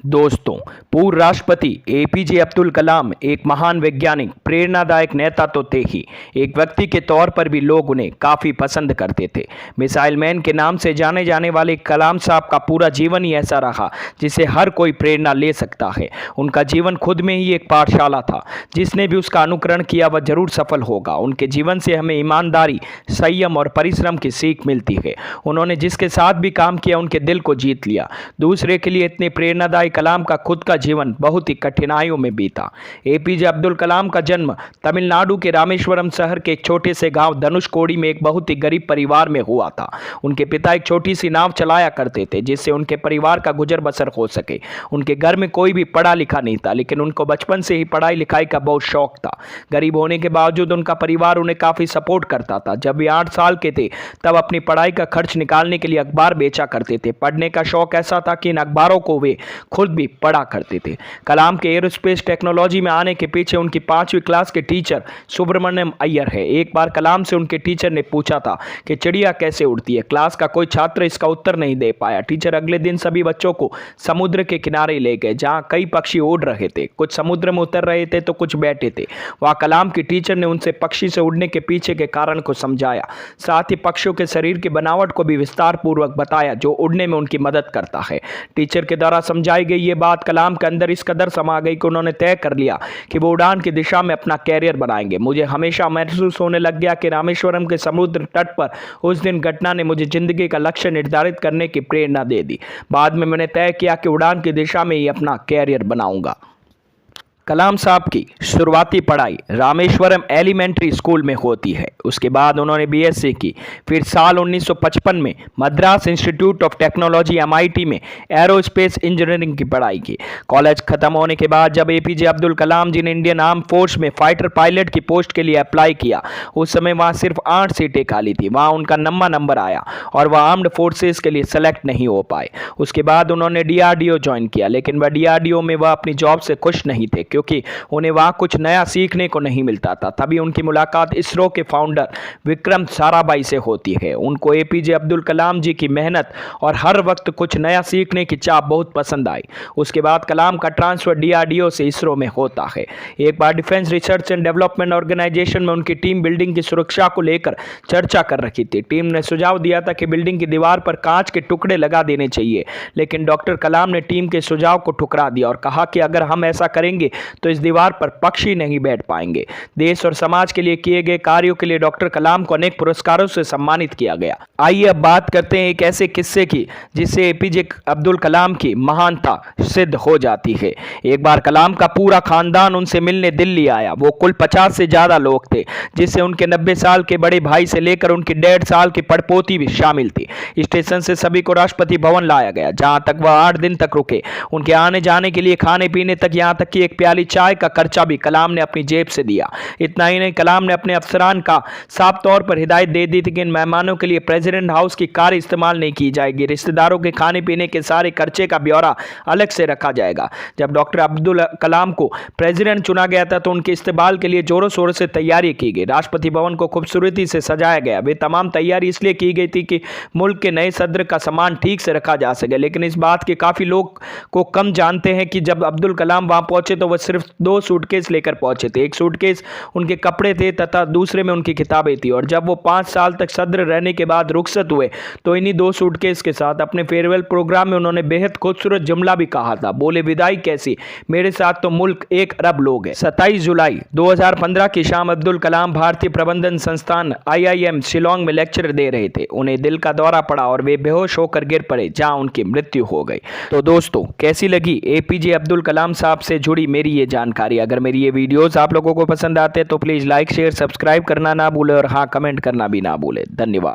दोस्तों, पूर्व राष्ट्रपति एपीजे अब्दुल कलाम एक महान वैज्ञानिक, प्रेरणादायक नेता तो थे ही, एक व्यक्ति के तौर पर भी लोग उन्हें काफ़ी पसंद करते थे। मिसाइल मैन के नाम से जाने जाने वाले कलाम साहब का पूरा जीवन ही ऐसा रहा जिसे हर कोई प्रेरणा ले सकता है। उनका जीवन खुद में ही एक पाठशाला था। जिसने भी उसका अनुकरण किया वह जरूर सफल होगा। उनके जीवन से हमें ईमानदारी, संयम और परिश्रम की सीख मिलती है। उन्होंने जिसके साथ भी काम किया उनके दिल को जीत लिया। दूसरे के लिए इतने प्रेरणादायी कलाम का खुद का जीवन बहुत ही कठिनाइयों में बीता। एपीजे अब्दुल कलाम का जन्म तमिलनाडु के रामेश्वरम शहर के एक छोटे से गांव धनुषकोडी में एक बहुत ही गरीब परिवार में हुआ था। उनके पिता एक छोटी सी नाव चलाया करते थे जिससे उनके परिवार का गुजर बसर हो सके। उनके घर में कोई भी पढ़ा लिखा नहीं था, लेकिन उनको बचपन से ही पढ़ाई लिखाई का बहुत शौक था। गरीब होने के बावजूद उनका परिवार उन्हें काफी सपोर्ट करता था। जब वे 8 साल के थे तब अपनी पढ़ाई का खर्च निकालने के लिए अखबार बेचा करते थे। पढ़ने का शौक ऐसा था कि इन अखबारों को वे खुद भी पढ़ा करते थे। कलाम के एरोस्पेस टेक्नोलॉजी में आने के पीछे उनकी 5वीं क्लास के टीचर सुब्रमण्यम अय्यर है। एक बार कलाम से उनके टीचर ने पूछा था कि चिड़िया कैसे उड़ती है। क्लास का कोई छात्र इसका उत्तर नहीं दे पाया। टीचर अगले दिन सभी बच्चों को समुद्र के किनारे ले गए जहां कई पक्षी उड़ रहे थे। कुछ समुद्र में उतर रहे थे तो कुछ बैठे थे। वहां कलाम की टीचर ने उनसे पक्षी से उड़ने के पीछे के कारण को समझाया। साथ ही पक्षियों के शरीर की बनावट को भी विस्तार पूर्वक बताया जो उड़ने में उनकी मदद करता है। टीचर के द्वारा समझाई गई ये बात कलाम के अंदर इस कदर समा गई कि उन्होंने तय कर लिया कि वो उड़ान की दिशा में अपना कैरियर बनाएंगे। मुझे हमेशा महसूस होने लग गया कि रामेश्वरम के समुद्र तट पर उस दिन घटना ने मुझे जिंदगी का लक्ष्य निर्धारित करने की प्रेरणा दे दी। बाद में मैंने तय किया कि उड़ान की दिशा में ही अपना कैरियर बनाऊंगा। कलाम साहब की शुरुआती पढ़ाई रामेश्वरम एलिमेंट्री स्कूल में होती है। उसके बाद उन्होंने बीएससी की। फिर साल 1955 में Madras institute of technology MIT में एरोस्पेस इंजीनियरिंग की पढ़ाई की। कॉलेज खत्म होने के बाद जब एपीजे अब्दुल कलाम जी ने इंडियन आर्म फोर्स में फाइटर पायलट की पोस्ट के लिए अप्लाई किया, उस समय वहाँ सिर्फ 8 सीटें खाली थी। वहाँ उनका नंबर आया और वह आर्म्ड फोर्सेस के लिए सेलेक्ट नहीं हो पाए। उसके बाद उन्होंने डीआरडीओ ज्वाइन किया, लेकिन वह डीआरडीओ में वह अपनी जॉब से खुश नहीं थे क्योंकि उन्हें वहां कुछ नया सीखने को नहीं मिलता था। तभी उनकी मुलाकात इसरो के फाउंडर विक्रम साराभाई से होती है। उनको एपीजे अब्दुल कलाम जी की मेहनत और हर वक्त कुछ नया सीखने की चाह बहुत पसंद आई। उसके बाद कलाम का ट्रांसफर डीआरडीओ से इसरो में होता है। एक बार defence research and development organisation में उनकी टीम बिल्डिंग की सुरक्षा को लेकर चर्चा कर रही थी। टीम ने सुझाव दिया था कि बिल्डिंग की दीवार पर कांच के टुकड़े लगा देने चाहिए, लेकिन डॉक्टर कलाम ने टीम के सुझाव को ठुकरा दिया और कहा कि अगर हम ऐसा करेंगे तो इस दीवार पर पक्षी नहीं बैठ पाएंगे। देश और समाज के लिए किए गए कार्यों के लिए डॉक्टर कलाम को अनेक पुरस्कारों से सम्मानित किया गया। आइए अब बात करते हैं एक ऐसे किस्से की जिससे एपीजे अब्दुल कलाम की महानता सिद्ध हो जाती है। एक बार कलाम का पूरा खानदान उनसे मिलने दिल्ली आया। वो कुल 50 से ज्यादा लोग थे, जिससे उनके 90 साल के बड़े भाई से लेकर उनकी 1.5 साल की पड़पोती भी शामिल थी। स्टेशन से सभी को राष्ट्रपति भवन लाया गया, जहां तक वह 8 दिन तक रुके। उनके आने जाने के लिए खाने पीने तक, यहां तक कि एक प्याली चाय का खर्चा भी कलाम ने अपनी जेब से दिया। इतना ही नहीं, कलाम ने अपने अफसरान का साफ तौर पर हिदायत दे दी थी कि इन मेहमानों के लिए प्रेसिडेंट हाउस की कार इस्तेमाल नहीं की जाएगी। रिश्तेदारों के खाने पीने के सारे खर्चे का ब्यौरा अलग से रखा जाएगा। जब डॉक्टर अब्दुल कलाम को प्रेसिडेंट चुना गया था तो उनके इस्तेमाल के लिए जोरों शोरों से तैयारी की गई। राष्ट्रपति भवन को खूबसूरती से सजाया गया। वे तमाम तैयारी इसलिए की गई थी कि मुल्क के नए सदर का सामान ठीक से रखा जा सके। लेकिन इस बात के काफी लोग को कम जानते हैं कि जब अब्दुल कलाम वहां पहुंचे तो वह सिर्फ 2 सूटकेस लेकर पहुंचे थे। एक सूटकेस उनके कपड़े थे तथा दूसरे में उनकी किताबें थी। और जब वो 5 साल तक सदर रहने के बाद रुखसत हुए तो इन्हीं 2 सूटकेस के साथ अपने फेयरवेल प्रोग्राम में उन्होंने बेहद खूबसूरत जुमला भी कहा था। बोले, विदाई कैसी, मेरे साथ तो मुल्क 1 अरब लोग हैं। 27 जुलाई 2015 की शाम अब्दुल कलाम भारतीय प्रबंधन संस्थान IIM शिलोंग में लेक्चर दे रहे थे। उन्हें दिल का दौरा पड़ा और वे बेहोश होकर गिर पड़े, जहां उनकी मृत्यु हो गई। तो दोस्तों, कैसी लगी एपीजे अब्दुल कलाम साहब से जुड़ी मेरी ये जानकारी? अगर मेरी ये वीडियोस आप लोगों को पसंद आते हैं तो प्लीज़ लाइक, शेयर, सब्सक्राइब करना ना भूलें और हाँ, कमेंट करना भी ना भूलें। धन्यवाद।